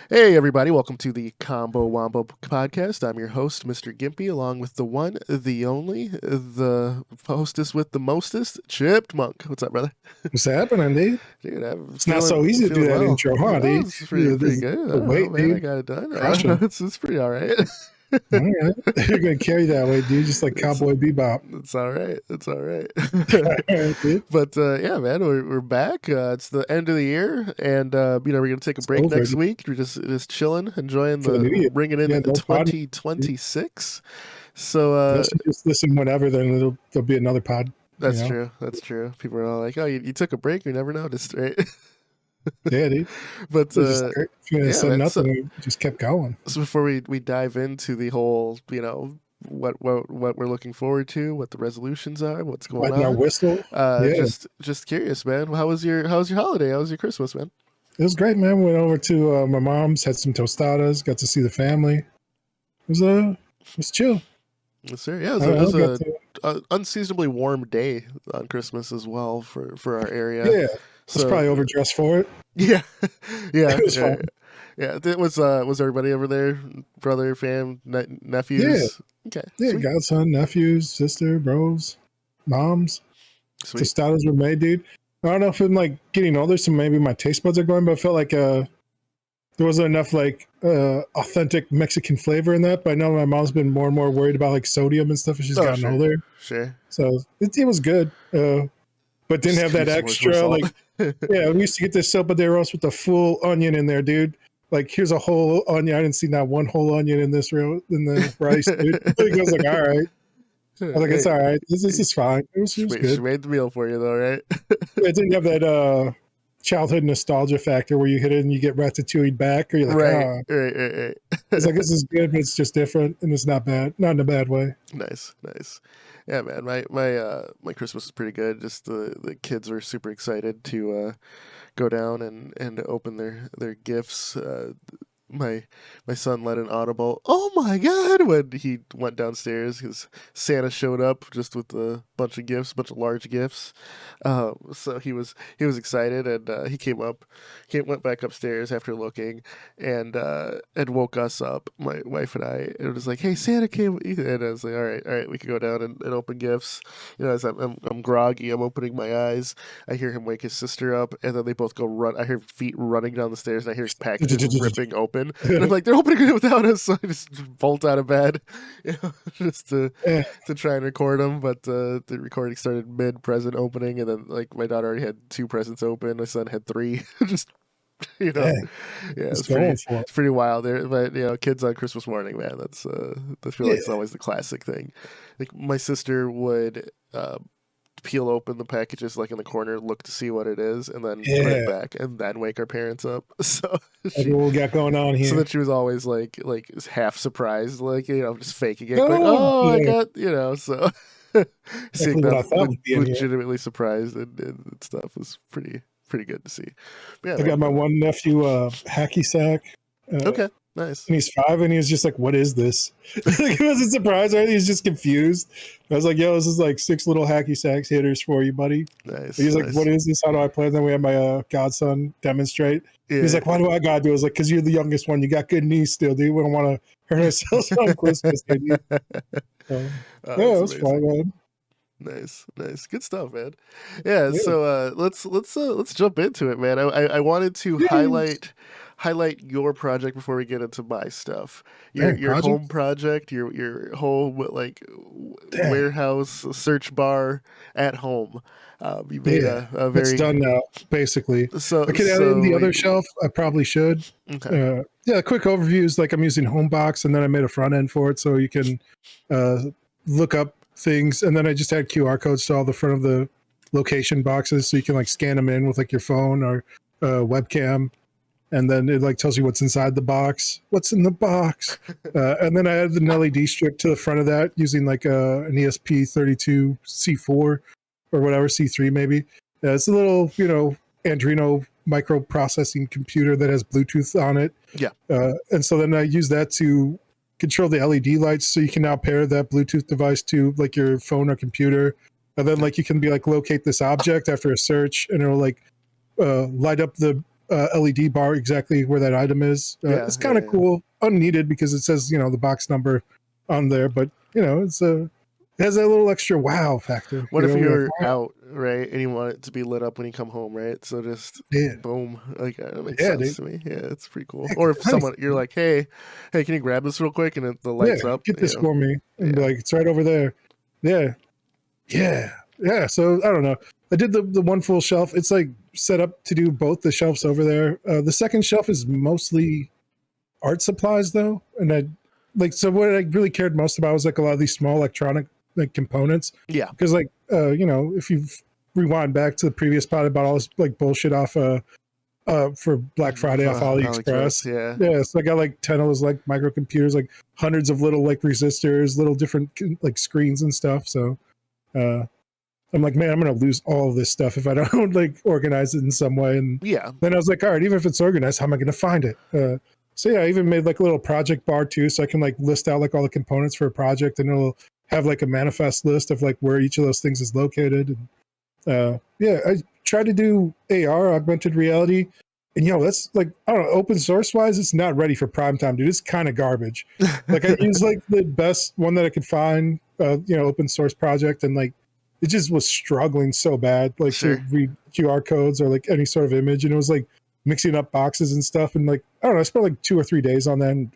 Hey everybody, welcome to the Combo Wombo podcast. I'm your host, Mr. Gimpy, along with the one, the only, the hostess with the mostest, Chip Monk. What's up, brother? What's happening, dude? Dude, it's not so easy to do that intro, huh, dude? It's pretty good. The weight, man, dude. I got it done. It's pretty all right. All right. You're going to carry that way, dude, just like Cowboy Bebop. It's all right. It's all right. Right, but yeah, man, we're back. It's the end of the year, and we're going to take a break next week. We're just chilling, enjoying bringing in 2026. So just listen whenever, then there'll be another pod. That's true. That's true. People are all like, "Oh, you took a break. You never noticed, right?" Yeah, dude. But we just kept going. So before we dive into the whole, what we're looking forward to, what the resolutions are, what's going on. Our whistle. Just curious, man. How was your holiday? How was your Christmas, man? It was great, man. Went over to my mom's, had some tostadas, got to see the family. It was chill. Yes, sir. Yeah, it was an unseasonably warm day on Christmas as well for our area. Yeah, so, probably overdressed for it. Yeah, yeah, it was fun. Yeah, it was everybody over there? Brother, fam, nephews? Yeah. Okay. Yeah, sweet. godson, nephews, sister, bros, moms. Sweet. Tostadas were made, dude. I don't know if I'm like getting older, so maybe my taste buds are going, but I felt like there wasn't enough like authentic Mexican flavor in that. But I know my mom's been more and more worried about like sodium and stuff as she's gotten older. Sure. So it was good. But didn't have that extra like yeah, we used to get this sopa de arroz with the full onion in there, dude. Like here's a whole onion. I didn't see not one whole onion in the rice, dude. I was like, all right. I was like, it's all right. This is fine. It was good. She made the meal for you though, right? It didn't have that childhood nostalgia factor where you hit it and you get ratatouille back, or you're like, right. It's like, this is good, but it's just different, and it's not bad, not in a bad way. Nice. Yeah, man, my Christmas was pretty good. Just the kids were super excited to go down and open their gifts. My son let an audible, "Oh my God!" when he went downstairs because Santa showed up just with a bunch of large gifts. So he was excited, and he went back upstairs after looking, and woke us up, my wife and I. And it was like, "Hey, Santa came," and I was like, "All right, we can go down and open gifts." As I'm groggy, I'm opening my eyes. I hear him wake his sister up, and then they both go run. I hear feet running down the stairs, and I hear his packages ripping open. And I'm like, they're opening it without us, so I just bolt out of bed, just to try and record them. But the recording started mid-present opening, and then like my daughter already had 2 presents open. My son had 3. Just it's pretty wild there. But kids on Christmas morning, man, that's I feel like it's always the classic thing. Like my sister would peel open the packages like in the corner, look to see what it is, and then put it back, and then wake our parents up. So what we got going on here. So that she was always like half surprised, like just faking it. I got so seeing them legitimately surprised and stuff was pretty good to see. Yeah, I got my one nephew hacky sack. Okay. Nice. And he's 5, and he was just like, "What is this?" Like, he wasn't surprised, right? He's just confused. I was like, "Yo, this is like 6 little hacky sacks hitters for you, buddy." Nice. He's like, "What is this? How do I play?" And then we had my godson demonstrate. Yeah. He's like, "Why do I gotta do it?" I was like, "Because you're the youngest one. You got good knees still, dude. We don't want to hurt ourselves on Christmas, dude." It was fun, man. Nice, good stuff, man. Yeah. So let's jump into it, man. I wanted to highlight your project before we get into my stuff. Your home project, your home warehouse search bar at home. You made a very. It's done now, basically. So I could add in the other shelf. I probably should. Okay. A quick overview is like I'm using Homebox, and then I made a front end for it so you can look up things, and then I just add QR codes to all the front of the location boxes so you can like scan them in with like your phone or webcam. And then it like tells you what's inside the box, what's in the box. And then I added an LED strip to the front of that using like an ESP32 C4 or whatever, C3 maybe. It's a little, Arduino microprocessing computer that has Bluetooth on it. Yeah. And so then I use that to control the LED lights. So you can now pair that Bluetooth device to like your phone or computer and then like you can be like locate this object after a search, and it'll like light up the LED bar exactly where that item is. Yeah, It's yeah, kind of yeah. cool, unneeded because it says the box number on there, but it has that little extra wow factor. What if You're like, you're wow, out, right, and you want it to be lit up when you come home, right? So just yeah, boom, like that makes yeah, sense dude, to me. Yeah, it's pretty cool. heck, Or if nice. someone you're like, hey, can you grab this real quick, and the Yeah, lights up, get this for me, and be yeah, like, it's right over there. Yeah, yeah. So I don't know. I did the one full shelf. It's like set up to do both the shelves over there. The second shelf is mostly art supplies though, and I like so what I really cared most about was like a lot of these small electronic like components yeah, because like if you rewind back to the previous pod about all this like bullshit off for Black Friday off AliExpress, AliExpress. yeah, Yeah, so I got like 10 of those like microcomputers, like hundreds of little like resistors, little different like screens and stuff. So uh I'm like, man, I'm gonna lose all of this stuff if I don't like organize it in some way. And yeah, then I was like, all right, even if it's organized, how am I gonna find it? So yeah, I even made like a little project bar too, so I can like list out like all the components for a project, and it'll have like a manifest list of like where each of those things is located. And yeah, I try to do AR, augmented reality, and that's like I don't know, open source wise, it's not ready for prime time, dude. It's kind of garbage. Like I use like the best one that I could find, open source project, and like it just was struggling so bad, like to sure, read QR codes or like any sort of image, and it was like mixing up boxes and stuff, and like I don't know, I spent like 2 or 3 days on that, and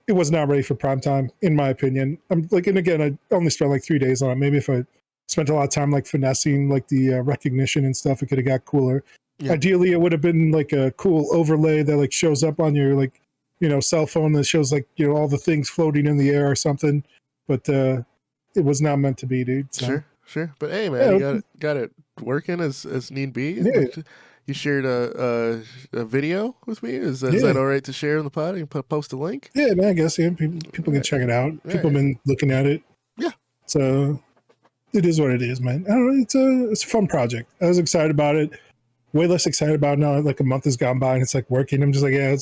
it was not ready for prime time, in my opinion. I'm like, and again, I only spent like 3 days on it. Maybe if I spent a lot of time like finessing like the recognition and stuff, it could have got cooler. yeah, Ideally, it would have been like a cool overlay that like shows up on your like cell phone that shows like all the things floating in the air or something. But it was not meant to be, dude. So sure, sure. But hey, man, yeah, you got it working as need be. yeah, You shared a video with me. Is that yeah, all right to share in the pod? You can post a link. yeah. Man, I guess people can Right, check it out. People have right. been looking at it, Yeah, so it is what it is, man. I don't know. It's a fun project. I was excited about it. Way less excited about it now. Like a month has gone by and it's like working. I'm just like, yeah,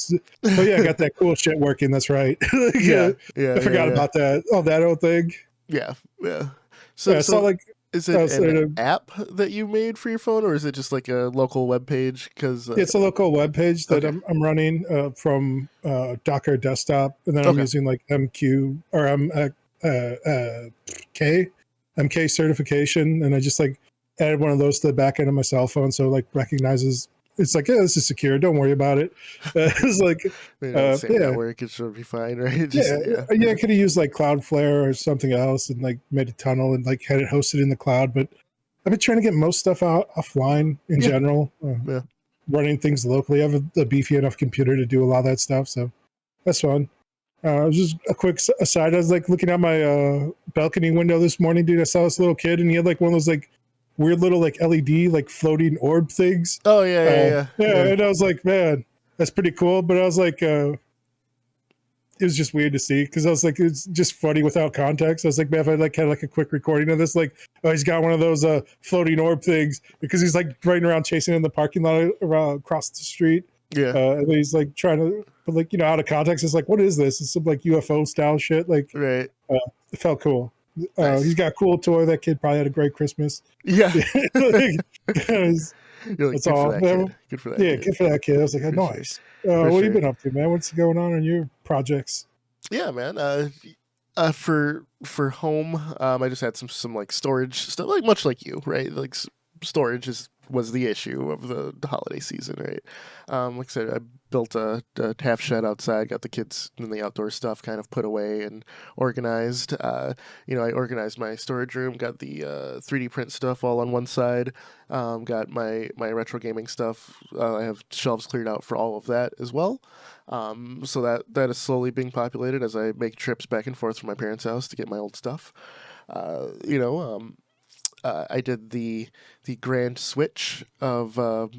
oh yeah, I got that cool shit working. That's right. Like, yeah, yeah, I yeah, forgot yeah, about that. Oh, that old thing. yeah, yeah. Yeah, So I saw so like is I it was an sort app that you made for your phone, or is it just like a local web page? Because it's a local web page that okay, I'm running from Docker desktop, and then I'm okay, using like MQ or K MK certification, and I just like added one of those to the back end of my cell phone, so it, like recognizes. It's like, yeah, this is secure. Don't worry about it. It's like, maybe on the same yeah, network, it should be fine, right? yeah, Just yeah, yeah. I yeah, could have used like Cloudflare or something else, and like made a tunnel and like had it hosted in the cloud. But I've been trying to get most stuff out offline in yeah, general. yeah. Running things locally. I have a beefy enough computer to do a lot of that stuff, so that's fun. Just a quick aside. I was like looking out my balcony window this morning, dude. I saw this little kid, and he had like one of those like weird little like LED like floating orb things. Oh yeah, yeah, yeah, Yeah, yeah. and I was like, man, that's pretty cool. But I was like, it was just weird to see because I was like, it's just funny without context. I was like, man, if I like had like a quick recording of this, like, oh, he's got one of those floating orb things because he's like riding around chasing in the parking lot around across the street. Yeah, And then he's like trying to, but like out of context, it's like, what is this? It's some like UFO style shit. Like, right. uh, it felt cool. He's Nice. got a cool toy. That kid probably had a great Christmas. Yeah. Like, You're like, that's good for all. that kid. Good for that Yeah, kid. good for that kid. I was like, oh, For sure. nice. For What have you sure. been up to, man? What's going on in your projects? Yeah, man. For home, I just had some like storage stuff, like much like you, right? Like storage was the issue of the holiday season, right? Like I said, I built a half shed outside, got the kids and the outdoor stuff kind of put away and organized. I organized my storage room, got the 3D print stuff all on one side, got my retro gaming stuff. I have shelves cleared out for all of that as well. So that is slowly being populated as I make trips back and forth from my parents' house to get my old stuff. Uh, you know, um, I did the grand switch of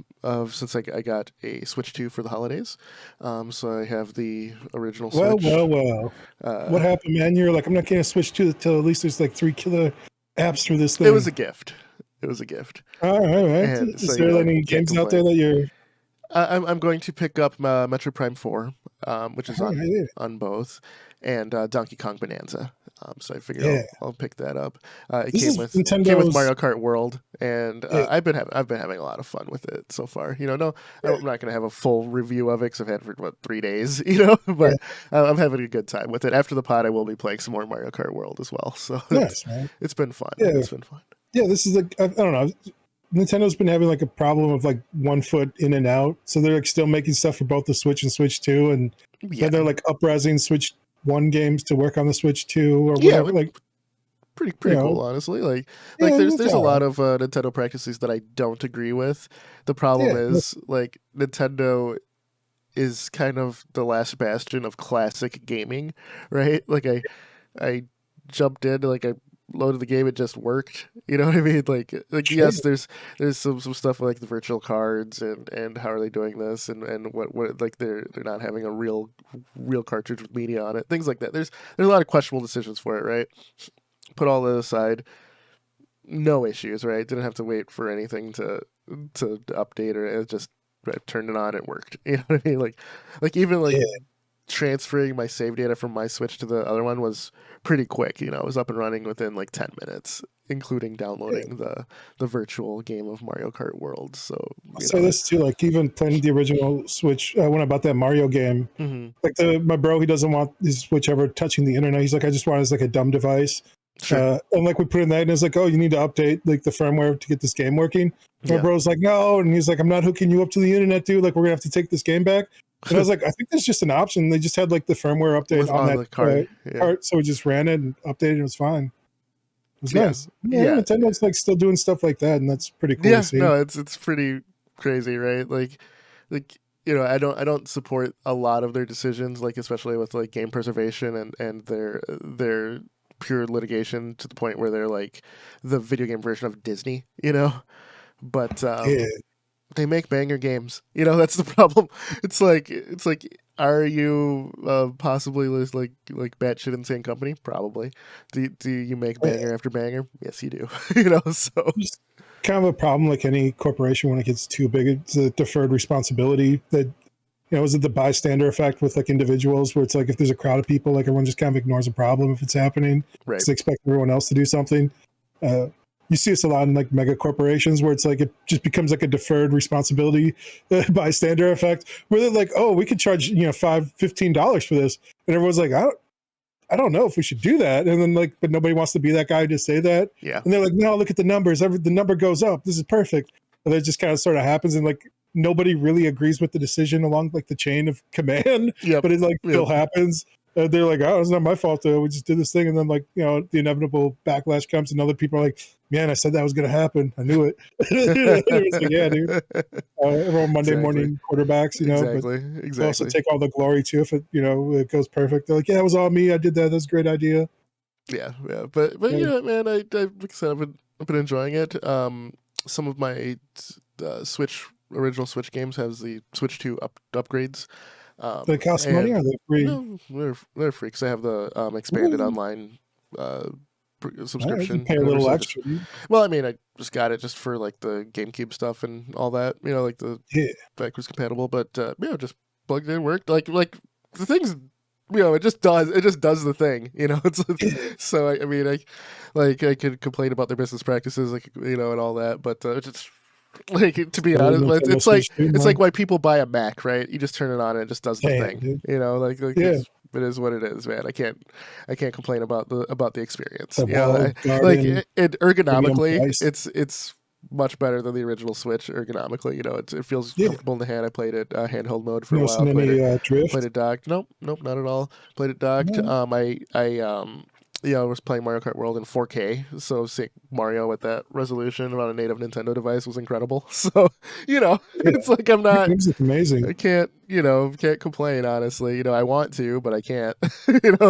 since I got a Switch 2 for the holidays. So I have the original Well, well, Switch. well. What Uh, happened, man? You're like, I'm not going to switch to it till at least there's like 3 killer apps through this it was a thing. gift. It was a gift, All right. and so Is there any can't games out there complain. that you're? I'm going to pick up Metro Prime 4, which is All right, yeah. on both, and Donkey Kong Bonanza. So I figured Yeah, I'll pick that up. It this came is with Nintendo's. Mario Kart World, and Yeah, I've been having a lot of fun with it so far. No, yeah, I'm not gonna have a full review of it because I've had it for what 3 days, but yeah. I'm having a good time with it. After the pod, I will be playing some more Mario Kart World as well. So Nice, man. it's been fun. Yeah, It's been fun. yeah. This is like, I don't know. Nintendo's been having like a problem of like 1 foot in and out, so they're like still making stuff for both the Switch and Switch Two, and Yeah, then they're like uprising Switch One games to work on the Switch Two or yeah, whatever. Like, you pretty cool, know, honestly. Like yeah, it's there's a all lot right. of Nintendo practices that I don't agree with. The problem Yeah, is like Nintendo is kind of the last bastion of classic gaming, right? Like I jumped in, like I loaded the game, it just worked. You know what I mean? Like sure. yes, there's some stuff like the virtual cards and how are they doing this and what like they're not having a real cartridge with media on it, things like that. There's a lot of questionable decisions for it, right? Put all that aside, no issues, right? Didn't have to wait for anything to update or it just I turned it on, it worked. You know what I mean? Like even like Yeah, transferring my save data from my Switch to the other one was pretty quick. It was up and running within like 10 minutes, including yeah. downloading the virtual game of Mario Kart World. So I'll you say know, this too. Like, even playing the original Switch, when I bought that Mario game, mhm, like my bro, he doesn't want his Switch ever touching the internet. He's like, I just want it as like a dumb device. sure, And like we put in that, and it's like, oh, you need to update like the firmware to get this game working. My yeah, bro's like, no, and he's like, I'm not hooking you up to the internet, dude. Like, we're gonna have to take this game back. And I was like, I think there's just an option. They just had like the firmware update was on on that the card. Yeah, cart, so we just ran it and updated. It was fine. It was yeah, nice. Yeah, yeah, Nintendo's like still doing stuff like that, and that's pretty cool to yeah. see. No, it's pretty crazy, right? Like I don't support a lot of their decisions, like especially with like game preservation and their pure litigation to the point where they're like the video game version of Disney. But Yeah, they make banger games. That's the problem. It's like are you possibly like batshit insane company? Probably. Do you make yeah. banger after banger? Yes, you do. So Just kind of a problem like any corporation when it gets too big. It's a deferred responsibility that, is it the bystander effect with like individuals where it's like if there's a crowd of people, like everyone just kind of ignores a problem if it's happening right. because they expect everyone else to do something. Uh, you see this a lot in like mega corporations where it's like it just becomes like a deferred responsibility bystander effect where they're like, oh, we could charge $15 for this, and everyone's like, I don't know if we should do that. And then like, but nobody wants to be that guy to say that. Yeah. And they're like, no, look at the numbers. The number goes up. This is perfect. And it just kind of sort of happens. And like, nobody really agrees with the decision along like the chain of command, Yep. but it like Yep. still happens. They're like, oh, it's not my fault though. We just did this thing. And then like, the inevitable backlash comes and other people are like, man, I said that was going to happen. I knew it. It was like, yeah, dude. Everyone Monday Exactly. morning quarterbacks, but Exactly. they also Exactly. take all the glory too if it goes perfect. They're like, yeah, it was all me. I did that. That's a great idea. Yeah. Yeah. But Yeah, man, like I said, I've been enjoying it. Some of my Switch original Switch games has the Switch 2 upgrades. they cost money, And or they free? no, they're free because I have the expanded Ooh, online uh, all right, you subscription. pay a little So just extra. Dude. well, I mean, I just got it just for like the GameCube stuff and all that. Like the Yeah, backwards compatible, but just plugged in, worked. Like the things. It just does the thing. It's yeah. so I mean I could complain about their business practices, like and all that, but it's just like to be Old honest, Nintendo Switch too, it's like man. why people buy a Mac, right? You just turn it on and it just does the Damn, thing. dude. Like Yeah, it is what it is, man. I can't complain about the experience. the wall Like garden it premium ergonomically, price. it's much better than the original Switch ergonomically. It feels Yeah, comfortable in the hand. I played it handheld mode for a noticing while. any Played drift? it docked. Nope, not at all. Played it docked. No. I was playing Mario Kart World in 4K, so seeing Mario with that resolution on a native Nintendo device was incredible. So, Yeah, it's like I'm not, games look amazing. I can't complain, honestly. I want to, but I can't.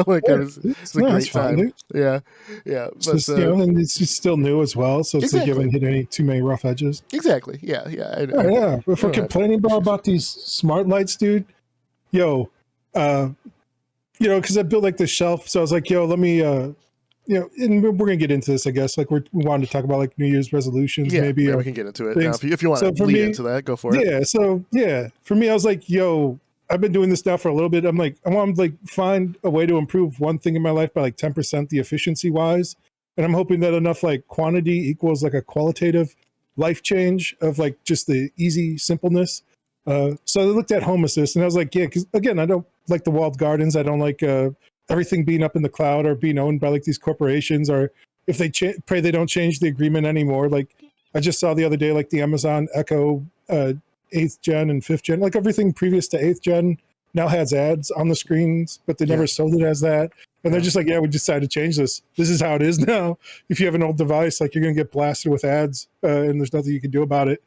Like Yeah, it's it's, a no, it's great fine, time. dude. Yeah, yeah, It's but just and it's just still new as well, so it's like you exactly, haven't hit any too many rough edges. exactly. Yeah, yeah. Oh yeah, if I we're don't have complaining issues. about these smart lights, dude, yo, uh, because I built like this shelf, so I was like, yo, let me, and we're gonna get into this, I guess. Like we wanted to talk about like New Year's resolutions, Yeah, maybe, yeah, we or can get into it now. things. If you want So to for lead me, into that, go for it. yeah, for me, I was like, yo, I've been doing this now for a little bit. I'm like, I want to like find a way to improve one thing in my life by like 10% the efficiency wise. And I'm hoping that enough like quantity equals like a qualitative life change of like just the easy simpleness. So I looked at Home Assist and I was like, yeah, because again, I don't like the walled gardens. I don't like everything being up in the cloud or being owned by like these corporations, or if they pray they don't change the agreement anymore. Like I just saw the other day, like the Amazon Echo 8th gen and 5th gen, like everything previous to 8th gen now has ads on the screens, but they never sold it as that. And they're just like, yeah, we decided to change this. This is how it is now. If you have an old device, like you're going to get blasted with ads and there's nothing you can do about it.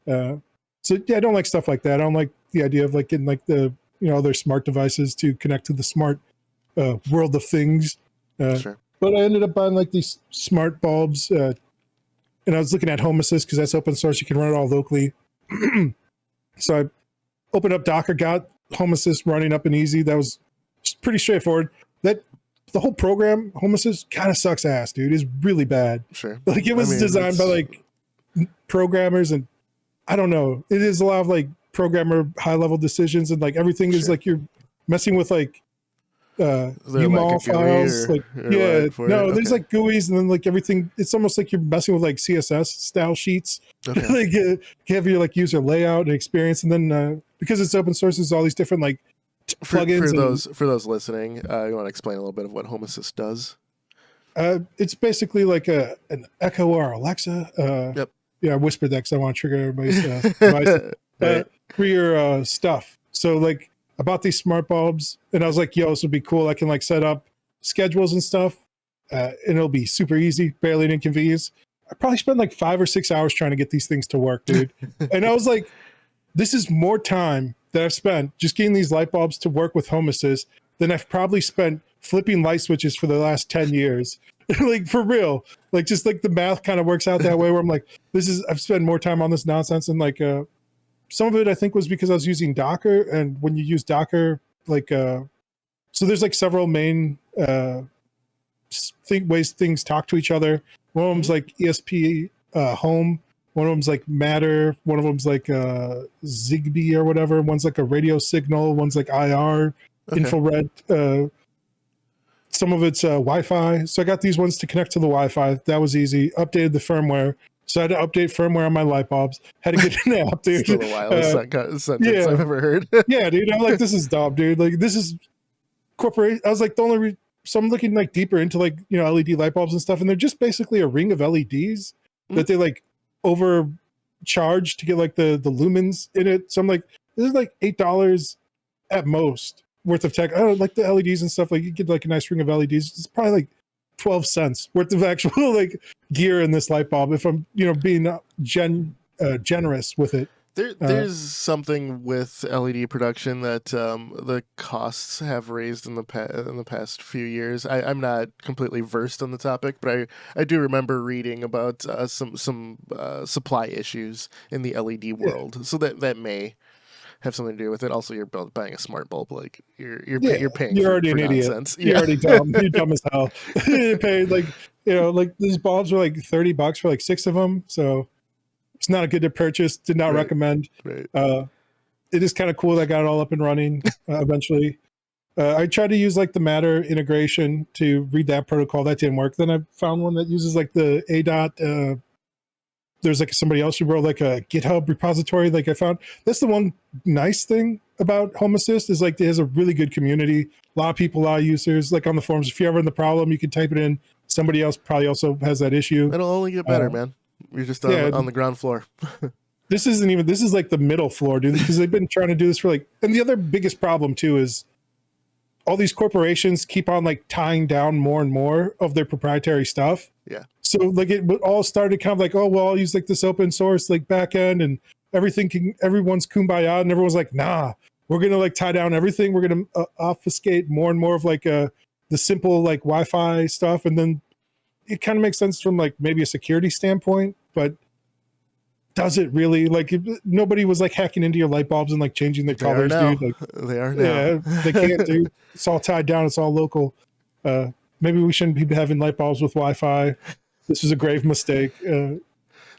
So yeah, I don't like stuff like that. I don't like the idea of like getting like the, you know, their smart devices to connect to the smart world of things. Sure. But I ended up buying like these smart bulbs. And I was looking at Home Assist because that's open source. You can run it all locally. So I opened up Docker, got Home Assist running up and easy. That was pretty straightforward. That the whole program, Home Assist, kind of sucks ass, dude. It's really bad. Sure. Like it was designed by like programmers, and I don't know. It is a lot of like programmer high level decisions, and like everything is like you're messing with like UML files. There's like GUIs, and then like everything. It's almost like you're messing with like CSS style sheets. Okay. Like you have your like user layout and experience, and then because it's open source, there's all these different like plugins. For those listening, you want to explain a little bit of what Home Assist does? It's basically like an Echo or Alexa. Yep. Yeah, I whispered that because I want to trigger everybody's device for your stuff. So like I bought these smart bulbs, and I was like, yo, this would be cool. I can like set up schedules and stuff, and it'll be super easy, barely an inconvenience. I probably spent like 5 or 6 hours trying to get these things to work, dude. And I was like, this is more time that I've spent just getting these light bulbs to work with Home Assist than I've probably spent flipping light switches for the last 10 years. Like for real, like just like the math kind of works out that way where I'm like, I've spent more time on this nonsense. And like, some of it I think was because I was using Docker, and when you use Docker, like, so there's like several main ways things talk to each other. One of them's like ESP home. One of them's like Matter. One of them's like Zigbee or whatever. One's like a radio signal. One's like IR, infrared. Some of it's Wi-Fi. So I got these ones to connect to the Wi-Fi. That was easy. Updated the firmware. So I had to update firmware on my light bulbs. Had to get an app, dude. Still the wildest sentence I've ever heard. Yeah, dude. I'm like, this is dumb, dude. Like, this is corporation. I was like, so I'm looking like deeper into like, you know, LED light bulbs and stuff, and they're just basically a ring of LEDs that they like overcharge to get like the lumens in it. So I'm like, this is like $8 at most worth of tech. I don't like the LEDs and stuff. Like you get like a nice ring of LEDs. It's probably like 12 cents worth of actual like gear in this light bulb if I'm, you know, being generous with it. There's something with LED production that the costs have raised in the past few years. I'm not completely versed on the topic, but I do remember reading about some supply issues in the LED world. So that may have something to do with it. Also, you're buying a smart bulb, like you're paying. You're already an nonsense. idiot. You're already dumb. You're dumb as hell. You paid like, you know, like these bulbs were like $30 for like 6 of them. So it's not a good to purchase. Did not recommend. Right. It is kind of cool that I got it all up and running eventually. I tried to use like the Matter integration to read that protocol. That didn't work. Then I found one that uses like the ADOT. There's like somebody else who wrote like a GitHub repository. Like I found that's the one nice thing about Home Assist is like it has a really good community. A lot of people, a lot of users. Like on the forums, if you're ever in the problem, you can type it in. Somebody else probably also has that issue. It'll only get better, man. You're just on the ground floor. This is like the middle floor, dude, because they've been trying to do this for like, and the other biggest problem too is all these corporations keep on like tying down more and more of their proprietary stuff. Yeah. So like it all started kind of like, oh, well, I'll use like this open source like backend and everyone's kumbaya, and everyone's like, nah, we're going to like tie down everything. We're going to obfuscate more and more of like the simple like Wi-Fi stuff. And then it kind of makes sense from like maybe a security standpoint, but does it really? Like nobody was like hacking into your light bulbs and like changing the colors, dude. Like they are now. Yeah, they can't, dude. It's all tied down. It's all local. Maybe we shouldn't be having light bulbs with Wi-Fi. This was a grave mistake.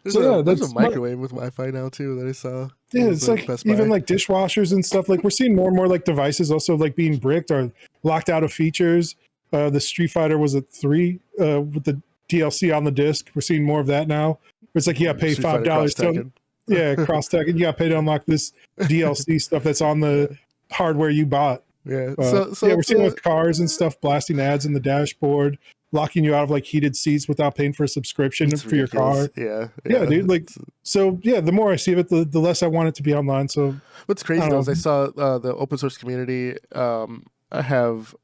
There's So a yeah, there's a that's my, microwave with Wi-Fi now too that I saw. It yeah, was it's like Best even Buy. like dishwashers and stuff. Like we're seeing more and more like devices also like being bricked or locked out of features. The Street Fighter was at 3 with the DLC on the disc. We're seeing more of that now. It's like you gotta pay Street Fighter Cross $5 to, Tekken. yeah, cross tag, and you gotta pay to unlock this DLC stuff that's on the Yeah. hardware you bought. Yeah. So Yeah, we're it's seeing with cars and stuff blasting ads in the dashboard, locking you out of like heated seats without paying for a subscription it's for your ridiculous. car. Yeah. Yeah, Yeah. dude. Like, so yeah, the more I see of it, the less I want it to be online. So What's I crazy though is don't I know. saw the open source community have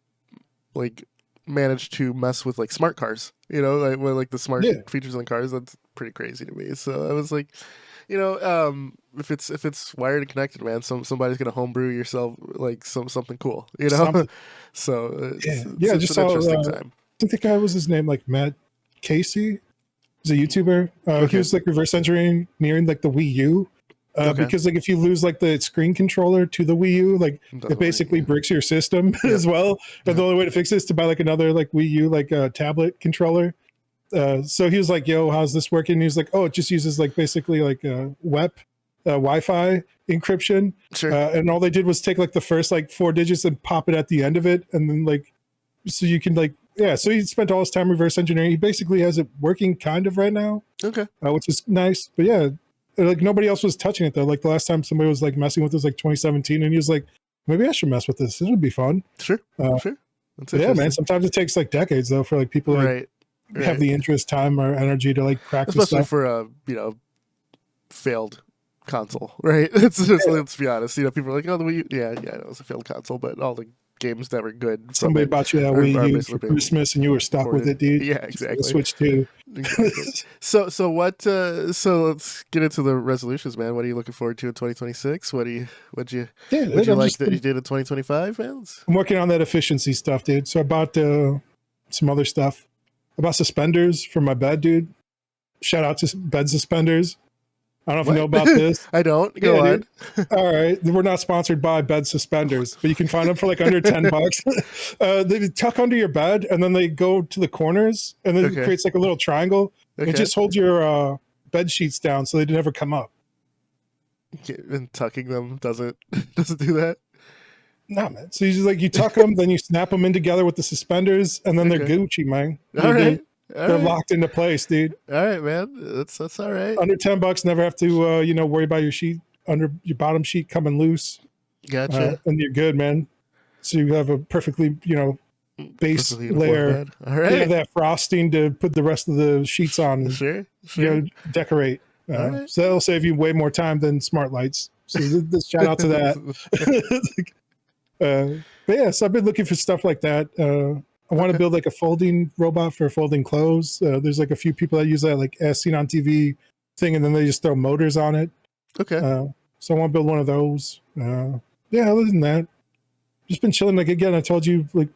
like managed to mess with like smart cars. Like with like the smart Yeah, features in the cars. That's pretty crazy to me. So I was like, if it's wired and connected, man, somebody's gonna homebrew yourself like something cool. something. So Yeah, it's yeah. I it's just an saw. interesting I time. think the guy was his name like Matt Casey. He's a YouTuber. He Okay. was like reverse engineering like the Wii U. Okay. Because like if you lose like the screen controller to the Wii U, like It it doesn't work. basically Yeah. bricks your system Yep. as well. And the Yep. only way to fix it is to buy like another like Wii U like tablet controller. So he was like, "Yo, how's this working?" And he was like, "Oh, it just uses like basically like WEP, Wi-Fi encryption, Sure. and all they did was take like the first like 4 digits and pop it at the end of it, and then like so you can like yeah." So he spent all his time reverse engineering. He basically has it working kind of right now, Okay. which is nice. But yeah, like nobody else was touching it though. Like the last time somebody was like messing with it was like 2017, and he was like, "Maybe I should mess with this. This would be fun." Sure. Uh, Sure. That's but yeah, man. interesting. Sometimes it takes like decades though for like people like Right. have Right. the interest, time, or energy to like crack the Especially stuff. for a failed console, right? It's just Yeah. let's be honest. People are like, oh, the Wii U. Yeah, yeah, it was a failed console, but all the games that were good from Somebody it bought you that are, Wii are U basically for being Christmas and you were stuck with ported. it, dude. Yeah, For the exactly. Switch 2. Exactly. So what? So let's get into the resolutions, man. What are you looking forward to in 2026? What'd you Yeah, what'd dude, you like that you did in 2025, man? I'm working on that efficiency stuff, dude. So I bought some other stuff. I bought suspenders for my bed, dude. Shout out to bed suspenders. I don't know if you know What? about this. I don't. Yeah, Go on. dude. All right. We're not sponsored by bed suspenders, but you can find them for like under $10. They tuck under your bed and then they go to the corners and then it Okay. creates like a little triangle. It Okay. just holds your bed sheets down so they never come up. And tucking them doesn't do that. No, man. So you just like you tuck them, then you snap them in together with the suspenders, and then they're Okay. Gucci, man. All They're, right. All they're right. locked into place, dude. All right, man. That's all right. Under $10, never have to worry about your sheet under your bottom sheet coming loose, Gotcha. and you're good, man. So you have a perfectly base Perfectly uniform layer. bed. All You right. have that frosting to put the rest of the sheets on. Sure. Sure. Decorate. All right. So that'll save you way more time than smart lights. So this shout out to that. But yeah, so I've been looking for stuff like that. I want to Okay. build like a folding robot for folding clothes. There's like a few people that use that like as seen on TV thing, and then they just throw motors on it. Okay. So I want to build one of those. Yeah, other than that, just been chilling. Like again, I told you like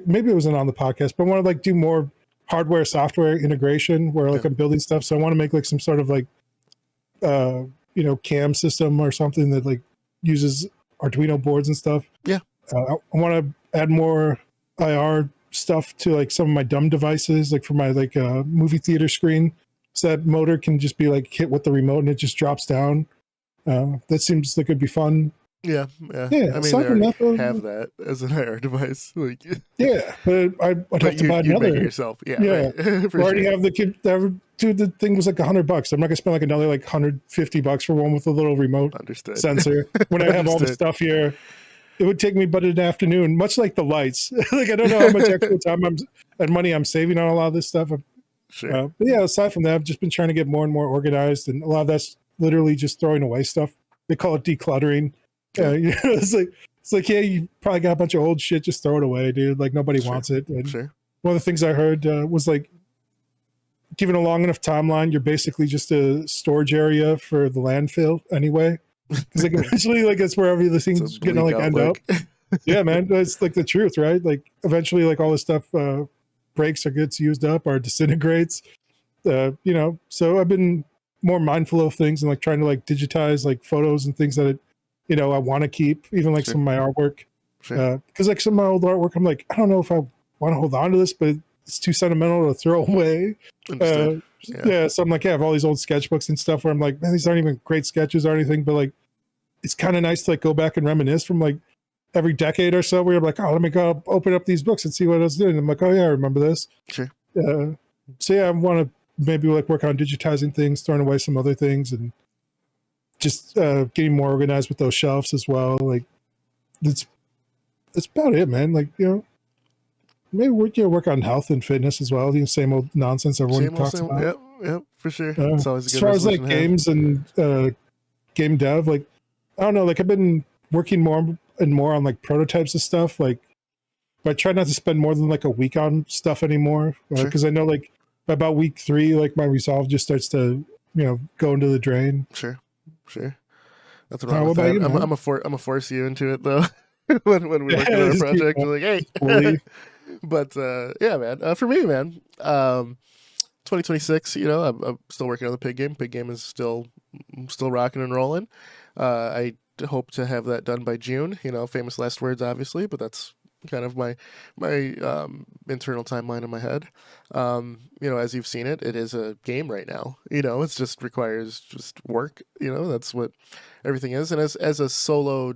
maybe it wasn't on the podcast, but I want to like do more hardware software integration where like Yeah. I'm building stuff. So I want to make like some sort of like cam system or something that like uses Arduino boards and stuff. Yeah. I want to add more IR stuff to like some of my dumb devices, like for my like movie theater screen, so that motor can just be like hit with the remote and it just drops down. That seems like it'd be fun. Yeah. Yeah. Yeah, I mean, aside they from already that, have that as an IR device. Like, yeah, but I'd but have to buy you'd make it another. yourself. Yeah. Yeah. Right. For I already sure. have the kid. Dude, the thing was like $100. I'm not gonna spend like another like $150 for one with a little remote Understood. sensor when I have all the Understood. stuff here. It would take me but an afternoon, much like the lights. Like I don't know how much extra time and money I'm saving on a lot of this stuff. Sure. But yeah, aside from that, I've just been trying to get more and more organized, and a lot of that's literally just throwing away stuff. They call it decluttering. Yeah. It's like yeah, you probably got a bunch of old shit, just throw it away, dude. Like nobody Sure. wants it. And Sure. one of the things I heard was like, given a long enough timeline, you're basically just a storage area for the landfill anyway. Because like eventually, like that's where everything's It's a gonna bleak like end up. outlook. Yeah, man, that's like the truth, right? Like eventually, like all this stuff breaks or gets used up or disintegrates. So I've been more mindful of things and like trying to like digitize like photos and things that I want to keep, even like Sure. some of my artwork. Sure. Because like some of my old artwork, I'm like, I don't know if I want to hold on to this, but it's too sentimental to throw away. Understood. Yeah. Yeah, so I'm like, yeah, I have all these old sketchbooks and stuff where I'm like, man, these aren't even great sketches or anything, but like, it's kind of nice to like go back and reminisce from like every decade or so where you're like, oh, let me go open up these books and see what I was doing. I'm like, oh yeah, I remember this. Sure. So yeah, I want to maybe like work on digitizing things, throwing away some other things, and just getting more organized with those shelves as well. Like that's about it, man. Like, maybe work on health and fitness as well. The same old nonsense everyone Same old talks same. about. Yep. Yep. For sure. It's always a As good far as resolution like to have. games and game dev, like I don't know, like I've been working more and more on like prototypes of stuff. Like, but I try not to spend more than like a week on stuff anymore Sure. because I know like by about week 3, like my resolve just starts to go into the drain. Sure. Sure. Nothing wrong What with about that. you, man? I'm a force you into it though. when we're Yeah, working on a just keep project, you're like, hey. fully. But yeah, man. For me, man. 2026. I'm still working on the pig game. Pig game is still rocking and rolling. I hope to have that done by June. Famous last words, obviously, but that's kind of my internal timeline in my head. As you've seen it, it is a game right now. It just requires just work. That's what everything is. And as a solo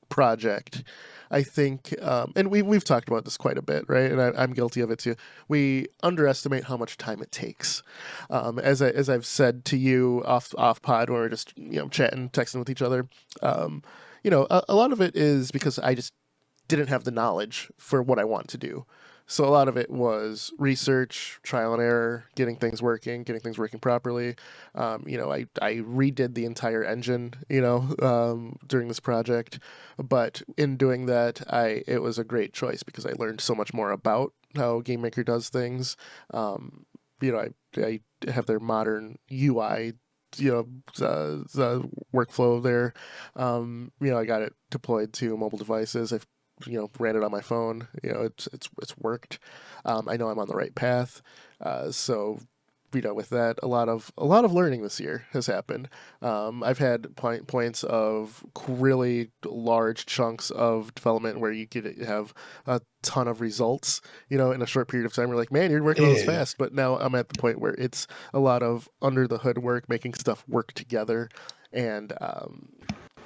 project, I think, and we've talked about this quite a bit, right? And I'm guilty of it too. We underestimate how much time it takes. As I've said to you off pod, when we're just chatting, texting with each other. A lot of it is because I just didn't have the knowledge for what I want to do. So a lot of it was research, trial and error, getting things working properly. I redid the entire engine, during this project. But in doing that, it was a great choice because I learned so much more about how GameMaker does things. I have their modern UI, the workflow there. I got it deployed to mobile devices. I've ran it on my phone. It's worked. I know I'm on the right path. So with that, a lot of learning this year has happened. I've had points of really large chunks of development where you could have a ton of results, in a short period of time. We're like, man, you're working on this Yeah. fast. But now I'm at the point where it's a lot of under the hood work, making stuff work together, and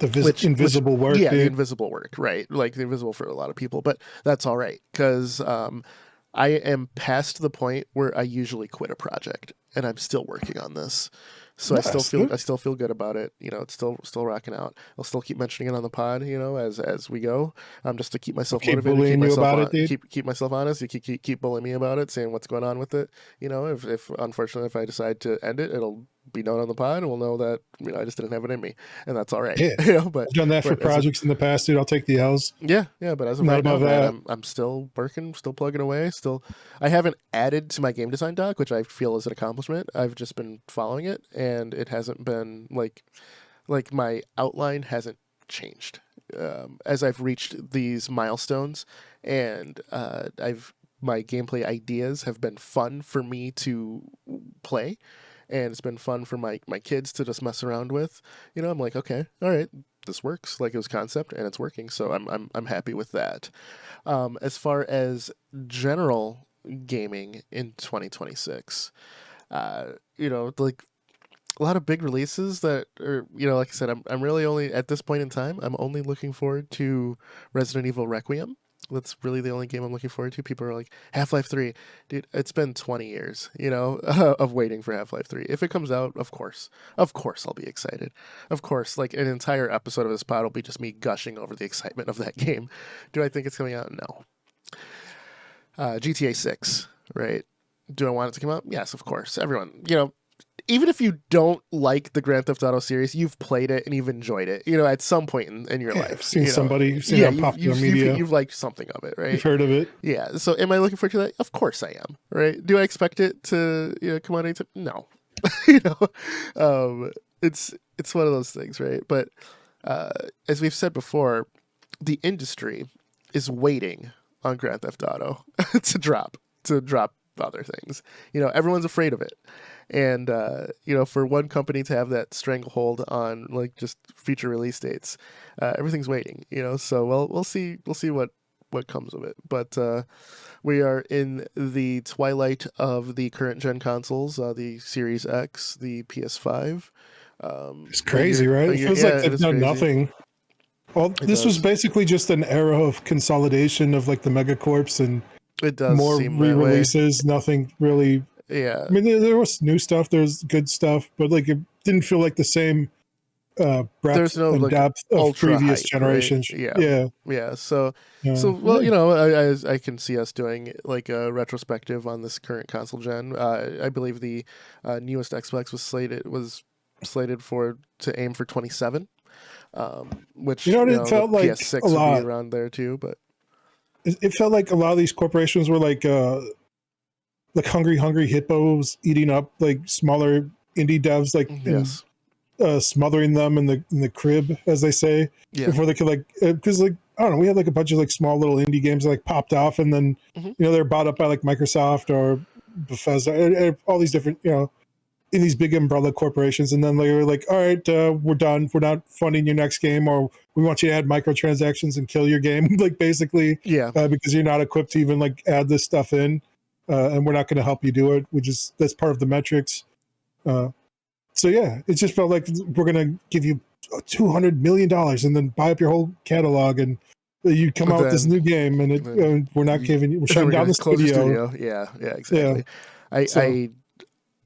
The invisible work, yeah, the dude. invisible work, right? Like the invisible for a lot of people, but that's all right because I am past the point where I usually quit a project, and I'm still working on this. So Nice, dude. I still feel good about it. It's still rocking out. I'll still keep mentioning it on the pod, as we go. Just to keep I'll myself keep motivated, keep bullying you myself about on, it, dude. keep myself honest. You keep bullying me about it, saying what's going on with it. If unfortunately if I decide to end it, it'll be known on the pod, and we'll know that I just didn't have it in me, and that's all right. Yeah. But I've done that for as of projects in the past, dude. I'll take the L's. yeah, but as of Not right now, above man, that. I'm still working, still plugging away, still. I haven't added to my game design doc, which I feel is an accomplishment. I've just been following it, and it hasn't been like my outline hasn't changed as I've reached these milestones, and my gameplay ideas have been fun for me to play, and it's been fun for my kids to just mess around with. I'm like, okay, all right, this works. Like, it was concept and it's working, so I'm happy with that. As far as general gaming in 2026, like a lot of big releases that are, like I said, I'm really only at this point in time, I'm only looking forward to Resident Evil Requiem. That's really the only game I'm looking forward to. People are like, Half-Life 3. Dude, it's been 20 years, of waiting for Half-Life 3. If it comes out, of course I'll be excited. Of course, like an entire episode of this pod will be just me gushing over the excitement of that game. Do I think it's coming out? No. GTA 6, right? Do I want it to come out? Yes, of course. Everyone, even if you don't like the Grand Theft Auto series, you've played it and you've enjoyed it. At some point in your Yeah, life, I've seen somebody, you've seen it yeah, on popular media. you've liked something of it, right? You've heard of it. Yeah. So, am I looking forward to that? Of course, I am. Right? Do I expect it to come out anytime? No. you know, it's one of those things, right? But uh, as we've said before, the industry is waiting on Grand Theft Auto to drop other things. Everyone's afraid of it, and for one company to have that stranglehold on like just future release dates, everything's waiting. So we'll see what what comes of it. But we are in the twilight of the current gen consoles, the Series X, the PS5. It's crazy, right? A It year, feels like yeah, it they've is done crazy. nothing. Well, It this was does. basically just an era of consolidation of like the megacorps and It does more seem that way. re-releases. Nothing really. Yeah. I mean, there was new stuff. There's good stuff, but like it didn't feel like the same breadth There's no and like depth of ultra previous hype, right? generations. Yeah. Yeah, Yeah. So, well, yeah, I can see us doing like a retrospective on this current console gen. I believe the newest Xbox was slated for to aim for 27, you which know what it the felt like a PS6 would be lot. around there too. But It felt like a lot of these corporations were like hungry hippos eating up like smaller indie devs, like in yes, smothering them in the crib, as they say, yeah, before they could like because like I don't know, we had like a bunch of like small little indie games that like popped off, and then hmm they're bought up by like Microsoft or Bethesda, and all these different in these big umbrella corporations, and then they were like, all right, we're done, we're not funding your next game, or we want you to add microtransactions and kill your game, like basically, yeah, because you're not equipped to even like add this stuff in, and we're not going to help you do it, which is that's part of the metrics. Uh, so yeah, it just felt like we're gonna give you $200 million and then buy up your whole catalog, and you come but out with this then new game, and then we're not you, giving you, we're then shutting we're down gonna the close your studio. studio. Yeah, yeah, Yeah, exactly. I so I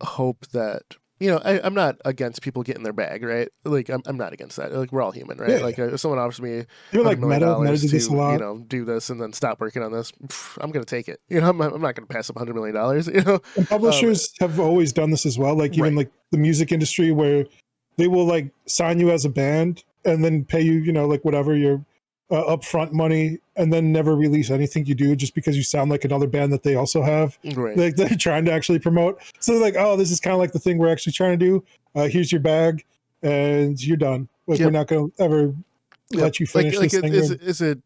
hope that I'm not against people getting their bag, right? Like I'm not against that. Like we're all human, right? yeah, Like if someone offers me even hundred like million Meta dollars did this a to lot. do this and then stop working on this, I'm gonna take it. I'm not gonna pass up $100 million. And Um, publishers have always done this as well, like even right? like the music industry, where they will like sign you as a band and then pay you, like whatever your upfront money, and then never release anything you do just because you sound like another band that they also have. Right. Like they're trying to actually promote. So they're like, oh, this is kind of like the thing we're actually trying to do. Here's your bag, and you're done. Like we're Yep. not going to ever Yep. let you Like finish this thing. is it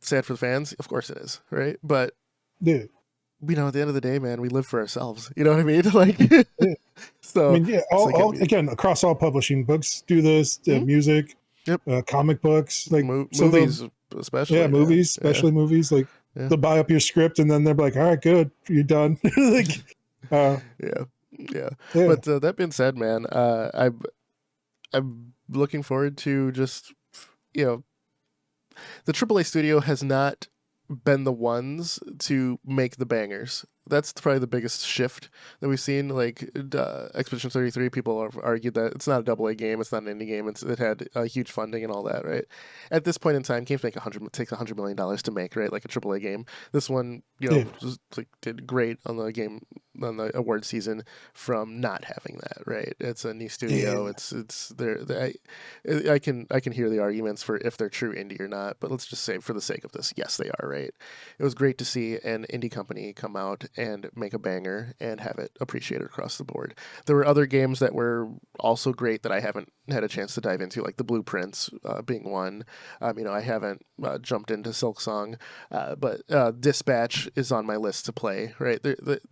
sad for the fans? Of course it is, right? But Yeah, at the end of the day, man, we live for ourselves. You know what I mean? Like, yeah. I so mean, yeah, it's like I all mean, again across all publishing, books do this, mhm, music, yep, comic books, like so they'll movies yeah, especially, man. movies, Yeah, especially movies, like yeah, they'll buy up your script and then they're like, all right, good, you're done. Like, uh, yeah, yeah. yeah, But that being said, man, I'm looking forward to just you know the AAA studio has not been the ones to make the bangers. That's probably the biggest shift that we've seen. Like Expedition 33, people have argued that it's not a double A game, it's not an indie game. It had huge funding and all that, right? At this point in time, games takes $100 million to make, right? Like a AAA game. This one, yeah, just like did great on the award season from not having that, right? It's a new studio. yeah, It's there. I can hear the arguments for if they're true indie or not, but let's just say for the sake of this, yes, they are, right? It was great to see an indie company come out and make a banger and have it appreciated across the board. There were other games that were also great that I haven't had a chance to dive into, like the Blueprints being one. I haven't jumped into Silksong, but Dispatch is on my list to play. Right,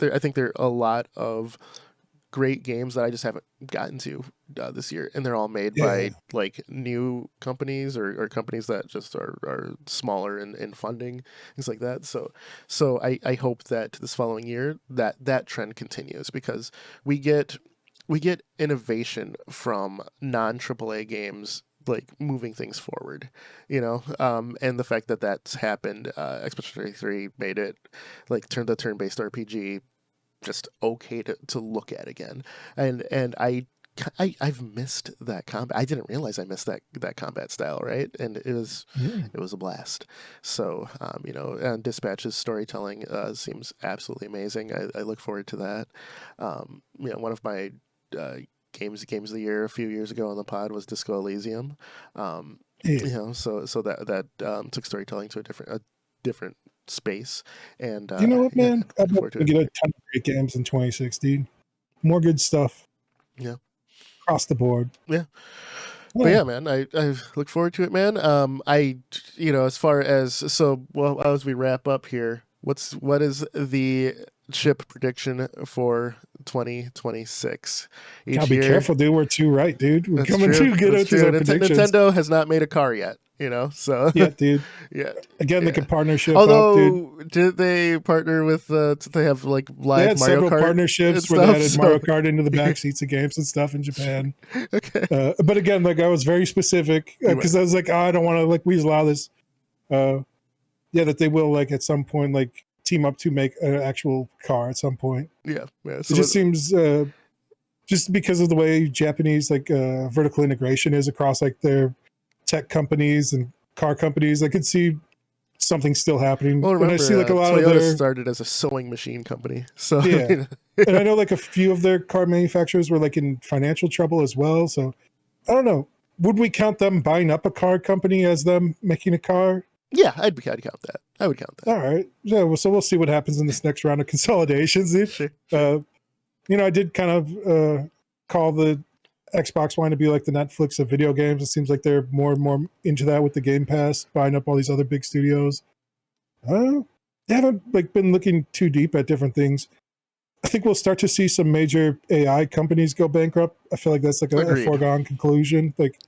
I think there are a lot of great games that I just haven't gotten to this year, and they're all made yeah, by like new companies or companies that just are smaller in funding, things like that. So I hope that this following year that trend continues because we get we get innovation from non AAA games like moving things forward, and the fact that that's happened. Expedition 33 made it like turn-based RPG just okay to look at again, and I've missed that combat. I didn't realize I missed that combat style, right? And yeah. it was a blast. So and Dispatch's storytelling seems absolutely amazing. I look forward to that. One of my uh, games of the year a few years ago on the pod was Disco Elysium. Um, Yeah. so that took storytelling to a different space, and You know what, yeah, man? I looking bet forward to we it. get a ton of great games in 2016. More good stuff Yeah. across the board. Yeah. But Yeah. yeah, man, I look forward to it, man. As far as well, as we wrap up here, what is the chip prediction for 2026. Gotta Each be year, careful, dude. We're too right, dude. We're that's coming true. too good That's with these true. our predictions. Nintendo has not made a car yet, so Yeah, dude. yeah, Again, they yeah. could partnership up, dude. Although, did they partner with? Did they have like They live had Mario several Kart and partnerships where they stuff? added So Mario Kart into the back seats of games and stuff in Japan. okay, But again, like I was very specific you were. because I was like, oh, I don't want to like weasel out this. Uh, yeah, that they will like at some point like team up to make an actual car at some point. Yeah, yeah. It So just seems just because of the way Japanese like vertical integration is across like their tech companies and car companies, I could see something still happening. well, And I see remember, like a lot of Toyota their started as a sewing machine company. So I yeah. mean, And I know like a few of their car manufacturers were like in financial trouble as well. So I don't know. Would we count them buying up a car company as them making a car? yeah, I'd count that. I would count that. All right. Yeah. Well, so we'll see what happens in this next round of consolidations. Dude. Sure, sure. I did kind of call the Xbox wanting to be like the Netflix of video games. It seems like they're more and more into that with the Game Pass, buying up all these other big studios. They haven't like been looking too deep at different things. I think we'll start to see some major AI companies go bankrupt. I feel like that's like a Agreed. foregone conclusion. Like,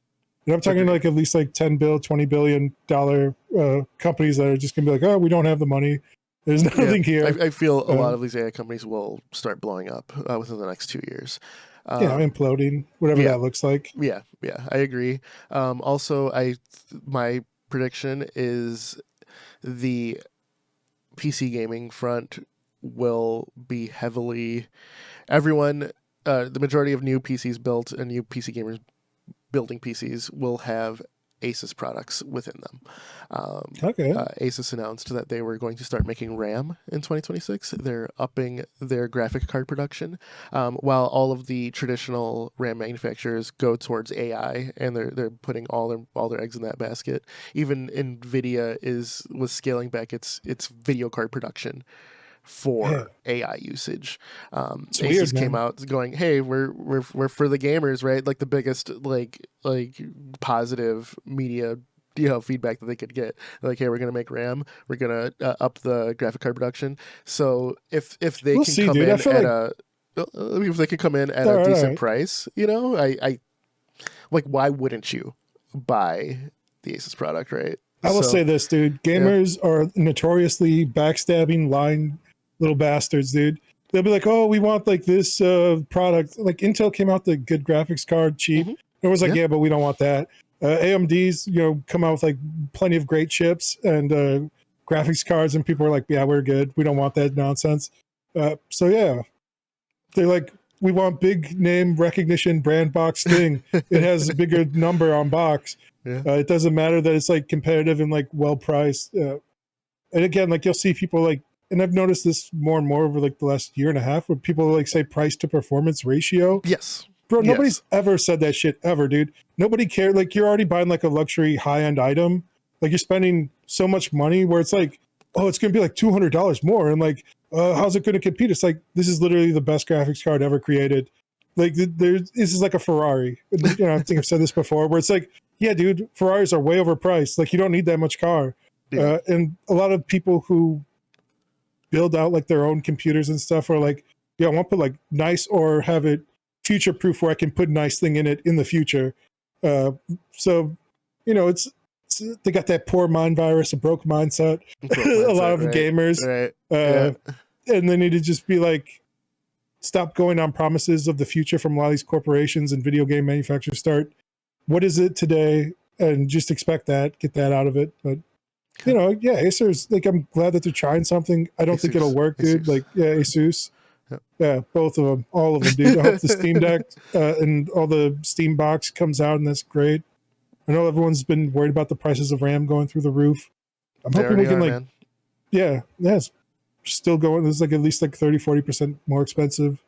I'm talking Agreed. like at least like $10 billion, $20 billion companies that are just gonna be like, oh, we don't have the money. There's nothing here. I feel a lot of these AI companies will start blowing up within the next 2 years. Imploding, whatever yeah. that looks like. Yeah, I agree. Also, my prediction is the PC gaming front will be heavily everyone. The majority of new PCs built and new PC gamers building PCs will have Asus products within them. Okay. Asus announced that they were going to start making RAM in 2026. They're upping their graphic card production, while all of the traditional RAM manufacturers go towards AI, and they're putting all their eggs in that basket. Even Nvidia was scaling back its video card production for AI usage. It's Asus weird, came man. out going, "Hey, we're for the gamers, right? Like the biggest like positive media feedback that they could get. They're like, hey, we're gonna make RAM, we're gonna up the graphic card production. So if they We'll can see, come dude. I in feel at like if they can come in at all a right, all decent right. price, I like, why wouldn't you buy the Asus product, right? I will So say this, dude. yeah, Gamers are notoriously backstabbing, lying little bastards, dude. They'll be like, "Oh, we want like this product." Like Intel came out the good graphics card cheap. mm-hmm. It was like, Yeah, "Yeah, but we don't want that." AMD's, come out with like plenty of great chips and graphics cards, and people are like, "Yeah, we're good. We don't want that nonsense." So yeah, they're like, "We want big name recognition, brand box thing. It has a bigger number on box." yeah, It doesn't matter that it's like competitive and like well priced. And again, like you'll see people like, and I've noticed this more and more over like the last year and a half, where people like say price to performance ratio. yes, Bro, yes, nobody's ever said that shit ever, dude. Nobody cared. Like you're already buying like a luxury high end item. Like you're spending so much money where it's like, oh, it's gonna be like $200 more, and like, how's it gonna compete? It's like this is literally the best graphics card ever created. Like this is like a Ferrari. I think I've said this before, where it's like, yeah, dude, Ferraris are way overpriced. Like you don't need that much car. yeah, And a lot of people who build out like their own computers and stuff are like, yeah, I want to put like nice or have it future proof where I can put nice thing in it in the future. Uh, so, it's they got that poor mind virus, a broke mindset. broke A lot mindset, of gamers, right, yeah, uh, and they need to just be like, stop going on promises of the future from a lot of these corporations and video game manufacturers. Start, what is it today, and just expect that, get that out of it. But yeah, Acer's like, I'm glad that they're trying something. I don't think it'll Asus, work, dude. Asus, Like, yeah, Asus. yep. Yeah, both of them, all of them, dude. I hope the Steam Deck and all the Steam box comes out, and that's great. I know everyone's been worried about the prices of RAM going through the roof. I'm They hoping we already can are, like, man. yeah, it's still going. It's like at least like 30-40% more expensive.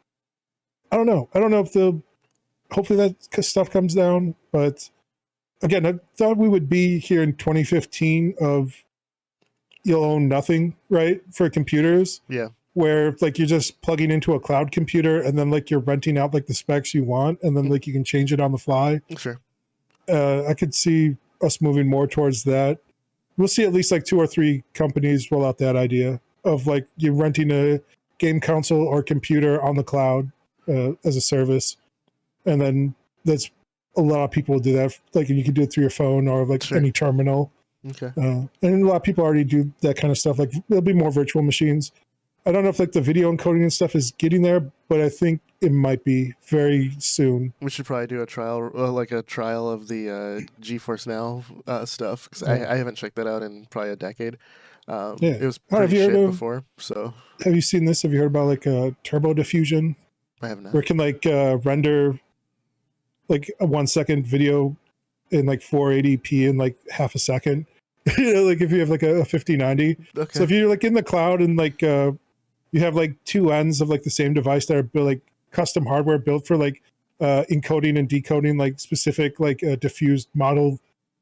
I don't know. I don't know if the hopefully that stuff comes down, but again, I thought we would be here in 2015 of you'll own nothing, right, for computers, Yeah, where like you're just plugging into a cloud computer and then like you're renting out like the specs you want, and then like you can change it on the fly. sure. I could see us moving more towards that. We'll see at least like two or three companies roll out that idea of like you renting a game console or computer on the cloud as a service, and then that's a lot of people do that. Like you can do it through your phone or like Sure. any terminal. Okay. And a lot of people already do that kind of stuff. Like there'll be more virtual machines. I don't know if like the video encoding and stuff is getting there, but I think it might be very soon. We should probably do a trial, like a trial of the GeForce Now stuff, because Yeah. I haven't checked that out in probably a decade. Yeah. It was Oh, have pretty you heard shit of? before, so Have you seen this? Have you heard about like turbo diffusion, I have not. where it can like render like a 1 second video in like 480p in like half a second? You know, like if you have like a 5090. Okay. So if you're like in the cloud and like you have like two ends of like the same device that are built like custom hardware built for like encoding and decoding like specific like diffused model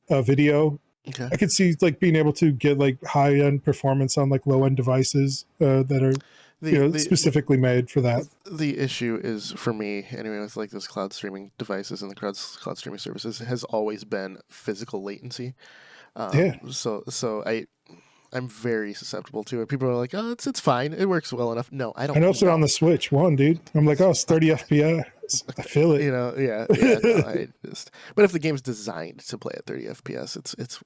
video. Okay. I could see like being able to get like high end performance on like low end devices that are The specifically made for that. the issue is for me anyway with like those cloud streaming devices and the cloud streaming services has always been physical latency. Yeah, So I'm very susceptible to it. People are like, "Oh, it's fine. It works well enough." No, I I don't noticed it on know. the Switch one, dude. I'm like, oh, it's 30 FPS. I feel it. You know, yeah. No, I just. But if the game's designed to play at 30 FPS,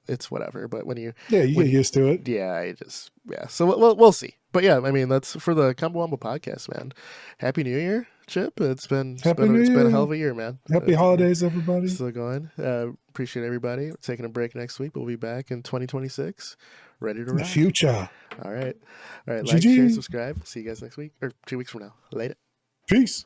it's whatever. But Yeah, you when get used to it. yeah. So we'll see. But yeah, I mean that's for the Combo Wombo podcast, man. Happy New Year, Chip. Happy New It's been a hell Year. of a year, man. Happy holidays, everybody. Still going. Appreciate everybody. We're taking a break next week. We'll be back in 2026, ready to In the rock. future. All right. Like, GG. share, subscribe. See you guys next week or 2 weeks from now. Later. Peace.